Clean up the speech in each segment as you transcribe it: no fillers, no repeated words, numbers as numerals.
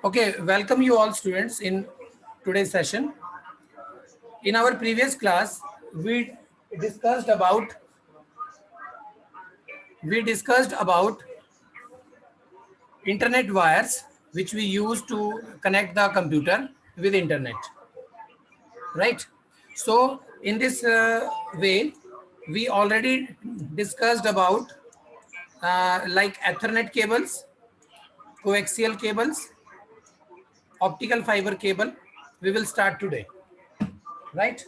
Okay, welcome you all students in today's session. In our previous class, we discussed about we discussed about internet wires which we use to connect the computer with internet, right? So in this way, we already discussed about like Ethernet cables, coaxial cables, optical fiber cable. We will start today, right?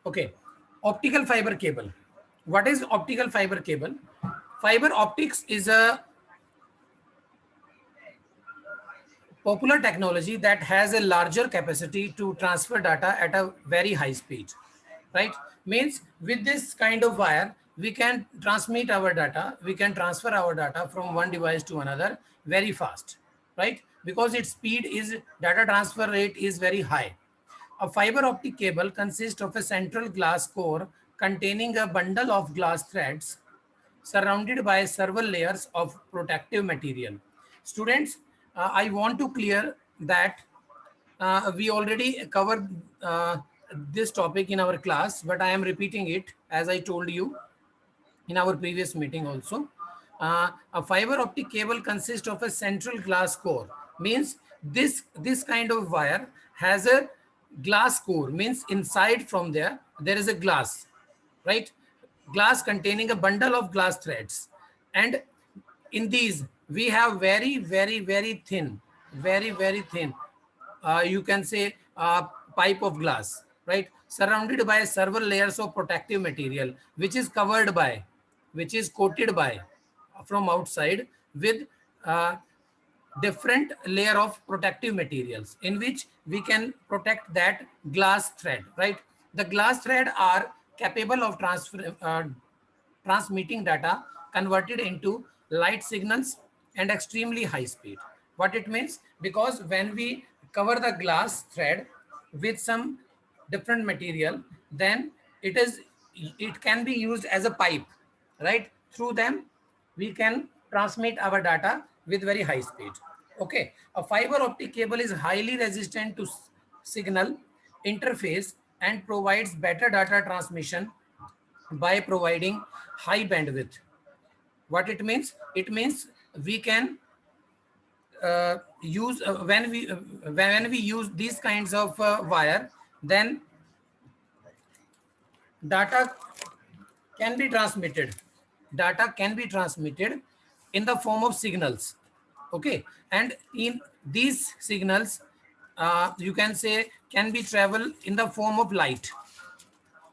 Okay, optical fiber cable. What is optical fiber cable? Fiber optics is a popular technology that has a larger capacity to transfer data at a very high speed, right? Means with this kind of wire, we can transmit our data, we can transfer our data from one device to another very fast, right? Because its speed is data transfer rate is very high. A fiber optic cable consists of a central glass core containing a bundle of glass threads surrounded by several layers of protective material. Students, I want to clear that we already covered this topic in our class, but I am repeating it as I told you in our previous meeting also. A fiber optic cable consists of a central glass core. Means this kind of wire has a glass core. Means inside from there is a glass, right? Glass containing a bundle of glass threads, and in these we have very thin, very thin, you can say pipe of glass, right, surrounded by several layers of protective material, which is covered by, which is coated by from outside with uh, different layer of protective materials in which we can protect that glass thread, right? The glass thread are capable of transmitting data converted into light signals and extremely high speed. What it means, because when we cover the glass thread with some different material, then it can be used as a pipe, right? Through them we can transmit our data with very high speed. Okay, a fiber optic cable is highly resistant to signal interface and provides better data transmission by providing high bandwidth. What it means? It means we can use when we use these kinds of wire, then data can be transmitted. Data can be transmitted in the form of signals. Okay, and in these signals, you can say can be travel in the form of light.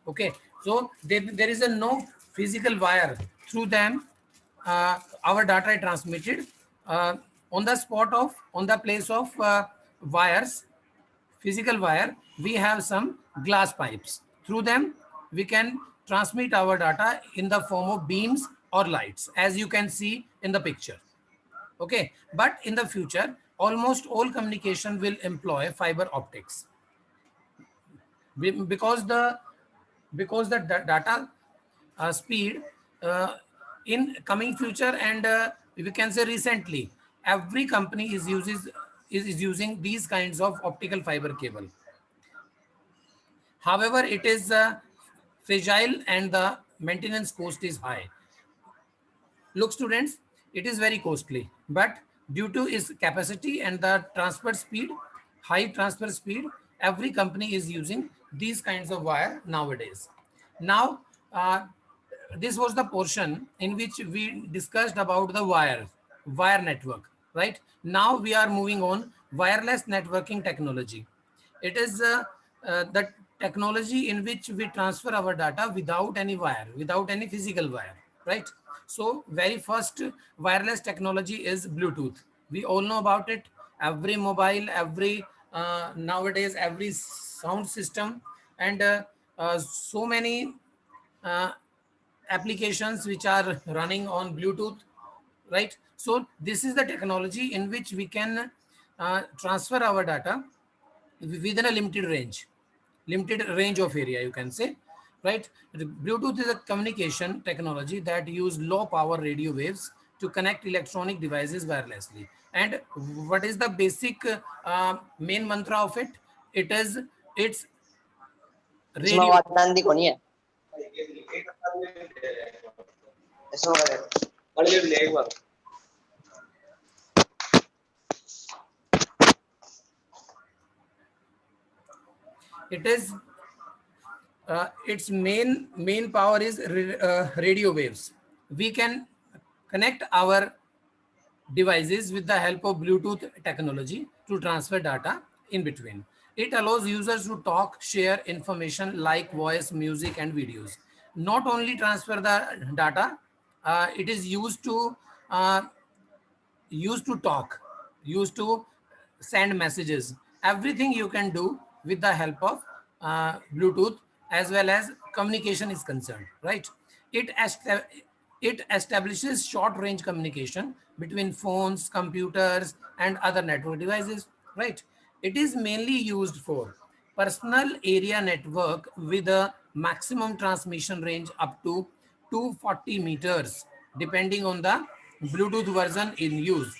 Okay, so there is a no physical wire through them. Our data is transmitted on the spot of, on the place of wires, physical wire, we have some glass pipes. Through them we can transmit our data in the form of beams or lights, as you can see in the picture. Okay, but in the future almost all communication will employ fiber optics. Because the data speed in coming future, and we can say recently every company is using these kinds of optical fiber cable. However, it is fragile and the maintenance cost is high. Look students, it is very costly, but due to its capacity and the transfer speed, high transfer speed, every company is using these kinds of wire nowadays. Now, this was the portion in which we discussed about the wire network, right? Now we are moving on wireless networking technology. It is the technology in which we transfer our data without any wire, without any physical wire, right? So very first wireless technology is Bluetooth. We all know about it. Every mobile, every nowadays, every sound system, and so many uh, applications which are running on Bluetooth, right? So this is the technology in which we can transfer our data within a limited range of area, you can say, right? Bluetooth is a communication technology that use low power radio waves to connect electronic devices wirelessly. And what is the basic main mantra of it? It is, it's इसमें radio. वातान दी कोनी है इसमें अरे ले एक बार It is its main power is radio waves. We can connect our devices with the help of Bluetooth technology to transfer data in between. It allows users to talk, share information like voice, music, and videos. Not only transfer the data, it is uh, used to talk, used to send messages. Everything you can do with the help of Bluetooth, as well as communication is concerned, right? It it establishes short range communication between phones, computers, and other network devices, right? It is mainly used for personal area network with a maximum transmission range up to 240 meters, depending on the Bluetooth version in use.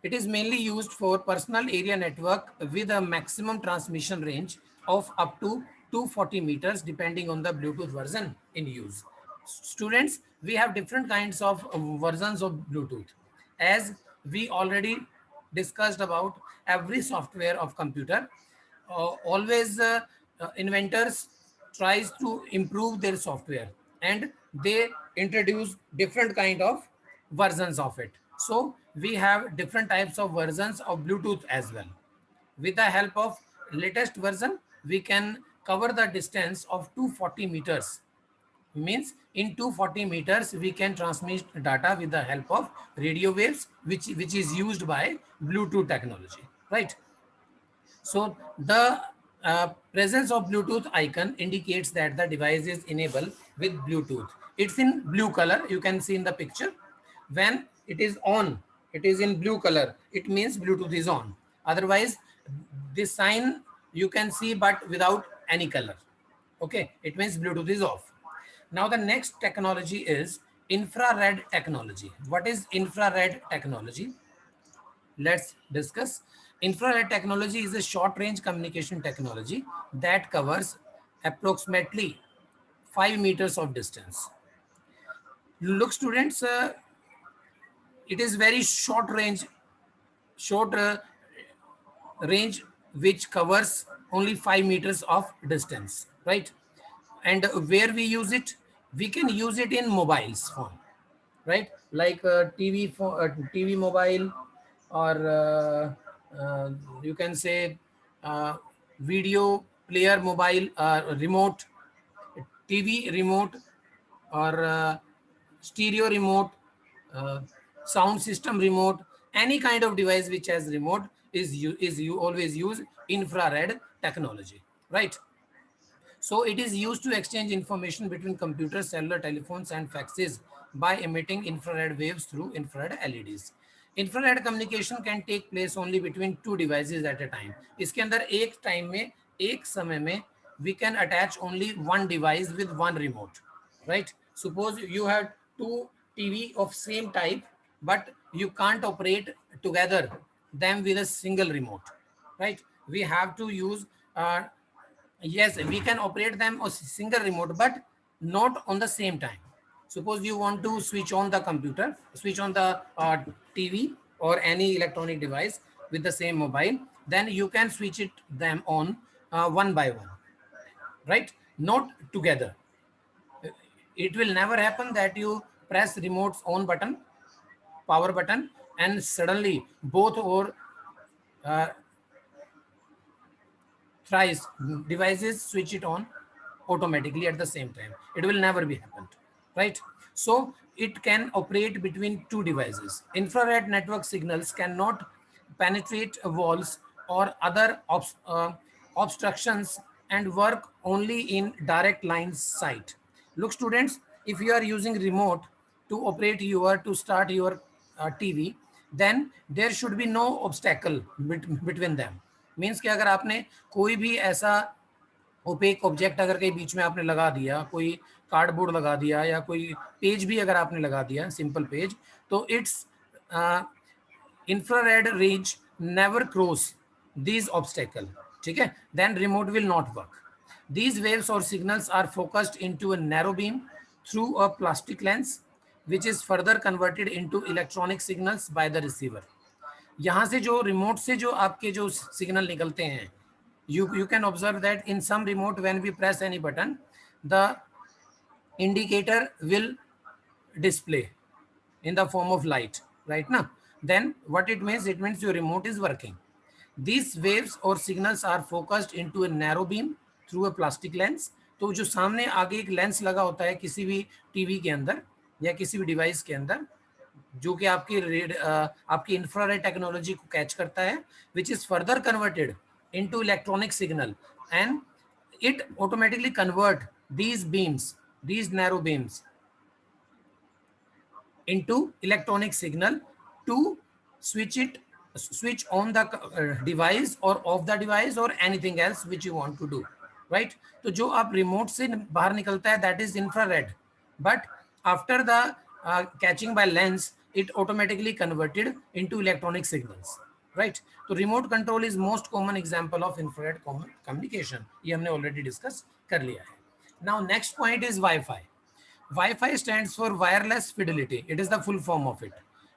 It is mainly used for personal area network with a maximum transmission range of up to 240 meters, depending on the Bluetooth version in use. Students, we have different kinds of versions of Bluetooth. As we already discussed about every software of computer, always inventors tries to improve their software, and they introduce different kind of versions of it. So we have different types of versions of Bluetooth as well. With the help of latest version, we can cover the distance of 240 meters. Means in 240 meters we can transmit data with the help of radio waves, which is used by Bluetooth technology, right? So the presence of Bluetooth icon indicates that the device is enabled with Bluetooth. It's in blue color. You can see in the picture. When it is on, it is in blue color. It means Bluetooth is on. Otherwise, this sign you can see but without any color. Okay, it means Bluetooth is off. Now the next technology is infrared technology. What is infrared technology? Let's discuss. Infrared technology is a short range communication technology that covers approximately 5 meters of distance. Look, students, it is very short range which covers only 5 meters of distance, right? And where we use it, we can use it in mobiles phone, right? Like TV mobile, or you can say video player mobile, remote, TV remote, or stereo remote, uh, sound system remote. Any kind of device which has remote is you always use infrared technology, right? So it is used to exchange information between computers, cellular telephones, and faxes by emitting infrared waves through infrared LEDs. Infrared communication can take place only between two devices at a time. इसके अंदर एक time में, एक समय में we can attach only one device with one remote, right? Suppose you have two TV of same type, but you can't operate together them with a single remote, right? We have to use yes, we can operate them on single remote, but not on the same time. Suppose you want to switch on the computer, switch on the TV or any electronic device with the same mobile, then you can switch it them on one by one, right? Not together. It will never happen that you press remote's on button, power button, and suddenly both or uh, thrice devices switch it on automatically at the same time. It will never be happened, right? So it can operate between two devices. Infrared network signals cannot penetrate walls or other obstructions and work only in direct line sight. Look, students, if you are using remote to operate your to start your TV, then there should be no obstacle between them. Means कि अगर आपने कोई भी ऐसा opaque object अगर कहीं बीच में आपने लगा दिया, कोई कार्डबोर्ड लगा दिया या कोई पेज भी अगर आपने लगा दिया, सिंपल पेज, तो it's infrared range never cross these obstacle. ठीक है, then remote will not work. These waves or signals are focused into a narrow beam through a plastic lens, which is further converted into electronic signals by the receiver. यहाँ से जो remote से जो आपके जो signal निकलते हैं, you can observe that in some remote when we press any button, the indicator will display in the form of light, right now. Then what it means your remote is working. These waves or signals are focused into a narrow beam through a plastic lens. तो जो सामने आगे एक lens लगा होता है किसी भी टीवी के अंदर या किसी भी डिवाइस के अंदर, जो कि आपकी इंफ्रारेड टेक्नोलॉजी को कैच करता है, which is further converted into electronic signal, and it automatically convert these beams, these narrow beams, into electronic signal to switch on the device or off the device or anything else which you want to do, right? तो जो आप remote से बाहर निकलता है, that is infrared, but after the catching by lens, it automatically converted into electronic signals, right? तो remote control is most common example of infrared communication. ये हमने already discuss कर लिया है. Now next point is Wi-Fi. Wi-Fi stands for wireless fidelity. It is the full form of it.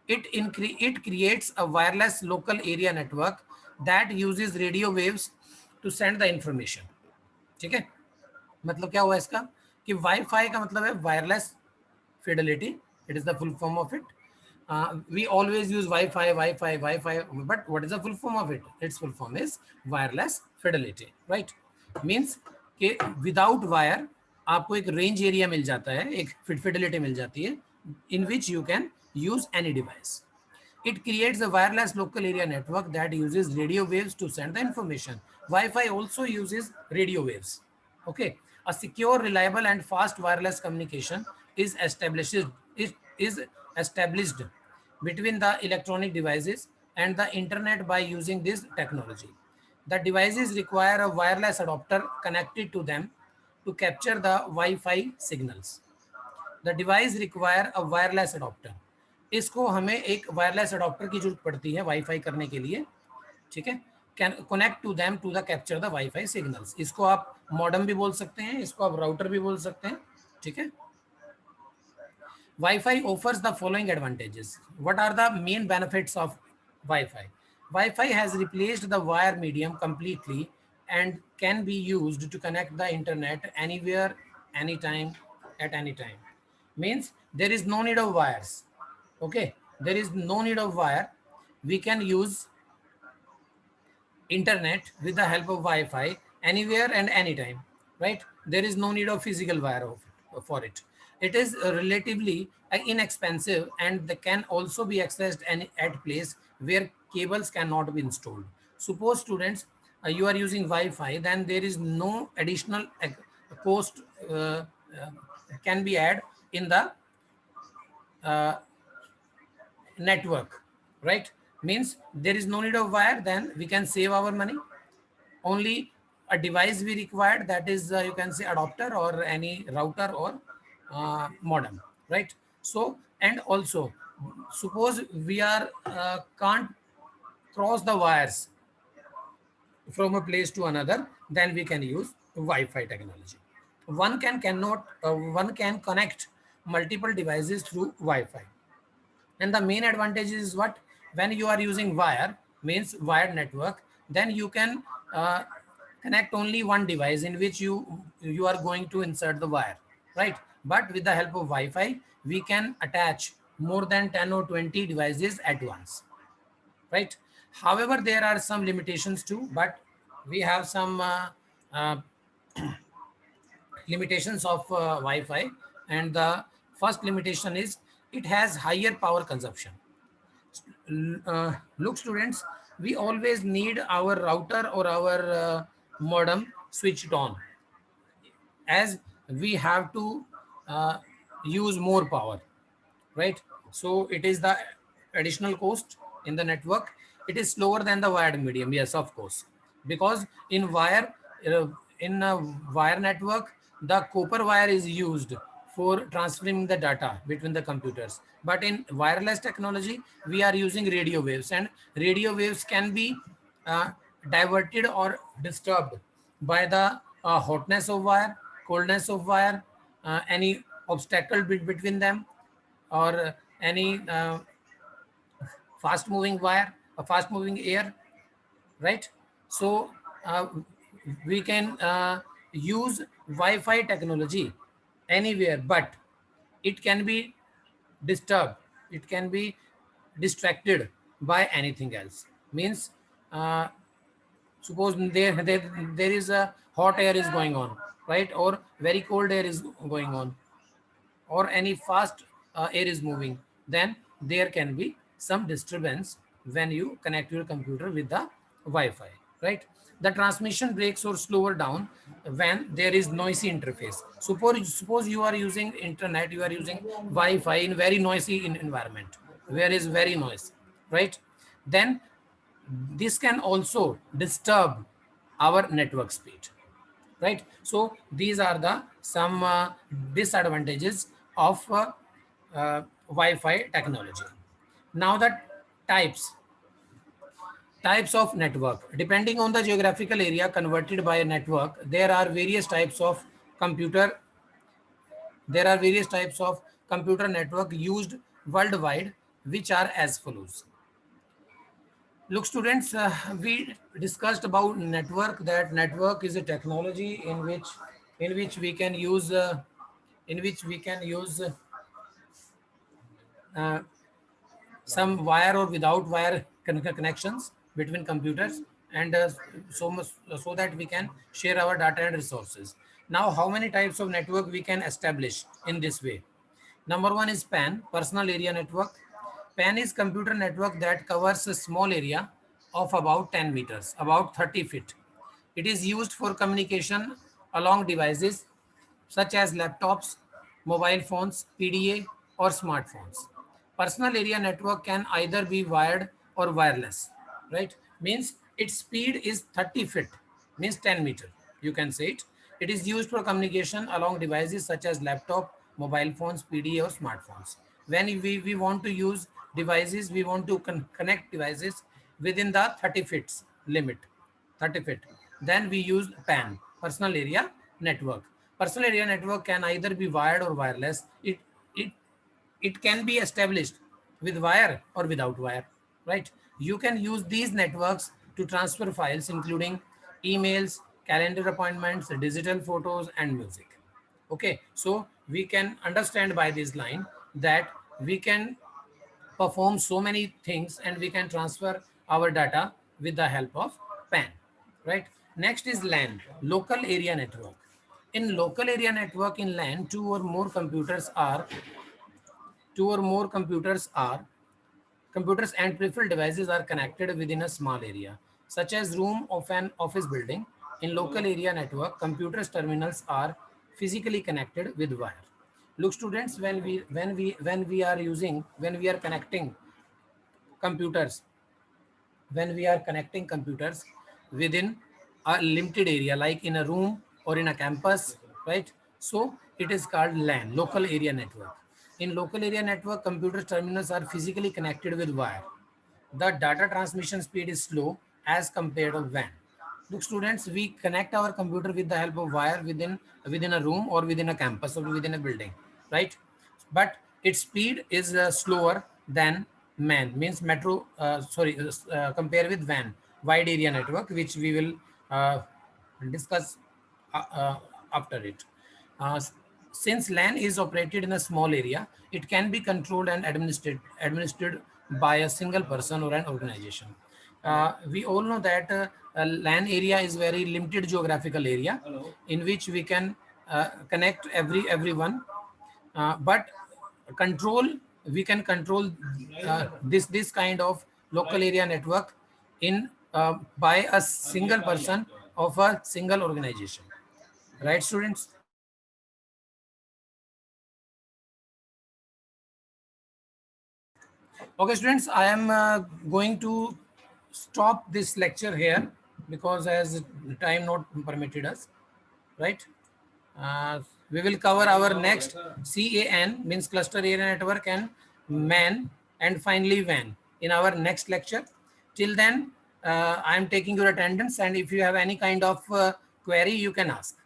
It creates a wireless local area network that uses radio waves to send the information. ठीक है, मतलब क्या हुआ इसका कि Wi-Fi का मतलब है wireless fidelity. It is the full form of it. We always use Wi-Fi, but what is the full form of it? Its full form is wireless fidelity, right? Means कि without wire आपको एक range area मिल जाता है, एक Fidelity मिल जाती है, in which you can use any device. It creates a wireless local area network that uses radio waves to send the information. Wi-Fi also uses radio waves. Okay, a secure, reliable, and fast wireless communication is established between the electronic devices and the internet by using this technology. The devices require a wireless adapter connected to them to capture the Wi-Fi signals. The device require a wireless adapter. इसको हमें एक wireless adopter की जरूरत पड़ती है wifi करने के लिए, ठीक है. Can connect to them to the capture the wifi signals. इसको आप मॉडेम भी बोल सकते हैं, इसको आप राउटर भी बोल सकते हैं, ठीक है. Wi-Fi offers the following advantages. What are the main benefits of Wi-Fi? Wi-Fi has replaced the wire medium completely and can be used to connect the internet anywhere, anytime, at any time. Means there is no need of wires. Okay, there is no need of wire. We can use internet with the help of Wi-Fi anywhere and anytime, right? There is no need of physical wire for it. It is relatively inexpensive and they can also be accessed at place where cables cannot be installed. Suppose students, you are using Wi-Fi, then there is no additional cost can be added in the network, right? Means there is no need of wire, then we can save our money. Only a device we required, that is you can say adapter or any router or modem, right? So, and also suppose we are can't cross the wires from a place to another, then we can use Wi-Fi technology. One can connect multiple devices through Wi-Fi. And the main advantage is what? When you are using wire, means wired network, then you can connect only one device in which you are going to insert the wire, right? But with the help of Wi-Fi, we can attach more than 10 or 20 devices at once, right? However, there are some limitations too, but we have some limitations of Wi-Fi, and the first limitation is it has higher power consumption. Look students, we always need our router or our modem switched on, as we have to use more power, right? So it is the additional cost in the network. It is slower than the wired medium, yes, of course, because uh, in a wire network, the copper wire is used for transferring the data between the computers. But in wireless technology, we are using radio waves, and radio waves can be uh, diverted or disturbed by the hotness of wire, coldness of wire, any obstacle between them, or any fast moving wire, a fast moving air, right? So uh, we can use Wi-Fi technology anywhere, but it can be disturbed, it can be distracted by anything else. Means uh, suppose there is a hot air is going on, right, or very cold air is going on, or any fast air is moving, then there can be some disturbance when you connect your computer with the Wi-Fi, right? The transmission breaks or slower down when there is noisy interface. Suppose you are using internet, you are using Wi-Fi in very noisy environment where is very noise, right? Then this can also disturb our network speed, right? So these are the some disadvantages of Wi-Fi technology. Now the types types of network, depending on the geographical area converted by a network, there are various types of computer there are various types of computer network used worldwide, which are as follows. Look, students, we discussed about network. That network is a technology in which we can use uh, some wire or without wire connections between computers, and so much so that we can share our data and resources. Now, how many types of network we can establish in this way? Number one is PAN, personal area network. PAN is computer network that covers a small area of about 10 meters, about 30 feet. It is used for communication along devices such as laptops, mobile phones, PDA, or smartphones. Personal area network can either be wired or wireless, right? Means its speed is 30 feet, means 10 meter. You can say it. It is used for communication along devices such as laptop, mobile phones, PDA, or smartphones. When we want to use devices, we want to connect devices within the 30 feet limit, 30 feet. Then we use PAN, personal area network. Personal area network can either be wired or wireless. It it can be established with wire or without wire, right? You can use these networks to transfer files, including emails, calendar appointments, digital photos, and music. Okay, so we can understand by this line that we can perform so many things and we can transfer our data with the help of PAN, right? Next is LAN, local area network. In local area network in LAN, two or more computers and peripheral devices are connected within a small area, such as room of an office building. In local area network, computers terminals are physically connected with wire. Look, students, when we are connecting computers when we are connecting computers within a limited area, like in a room or in a campus, right? So it is called LAN, local area network. In local area network, computer terminals are physically connected with wire. The data transmission speed is slow as compared to WAN. Look, students, we connect our computer with the help of wire within a room or within a campus or within a building, right? But its speed is slower than MAN, means compare with WAN, wide area network, which we will discuss uh, uh, after it. Uh, since LAN is operated in a small area, it can be controlled and administered by a single person or an organization. We all know that LAN area is very limited geographical area in which we can connect everyone, but control we can control this kind of local area network in by a single person of a single organization, right, students? Okay, students, I am going to stop this lecture here because as time not permitted us, right? We will cover our next CAN means cluster area network and MAN and finally WAN in our next lecture. Till then, I am taking your attendance, and if you have any kind of query, you can ask.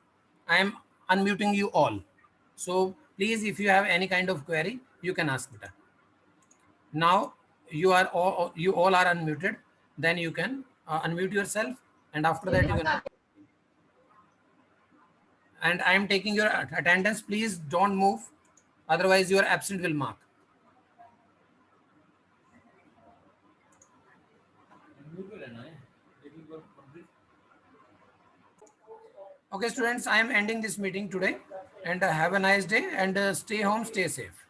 I am unmuting you all. So please, if you have any kind of query, you can ask beta. Now you all are unmuted. Then you can unmute yourself, and after that you can. And I am taking your attendance. Please don't move, otherwise your absent will mark. Okay, students, I am ending this meeting today, and have a nice day, and stay home, stay safe.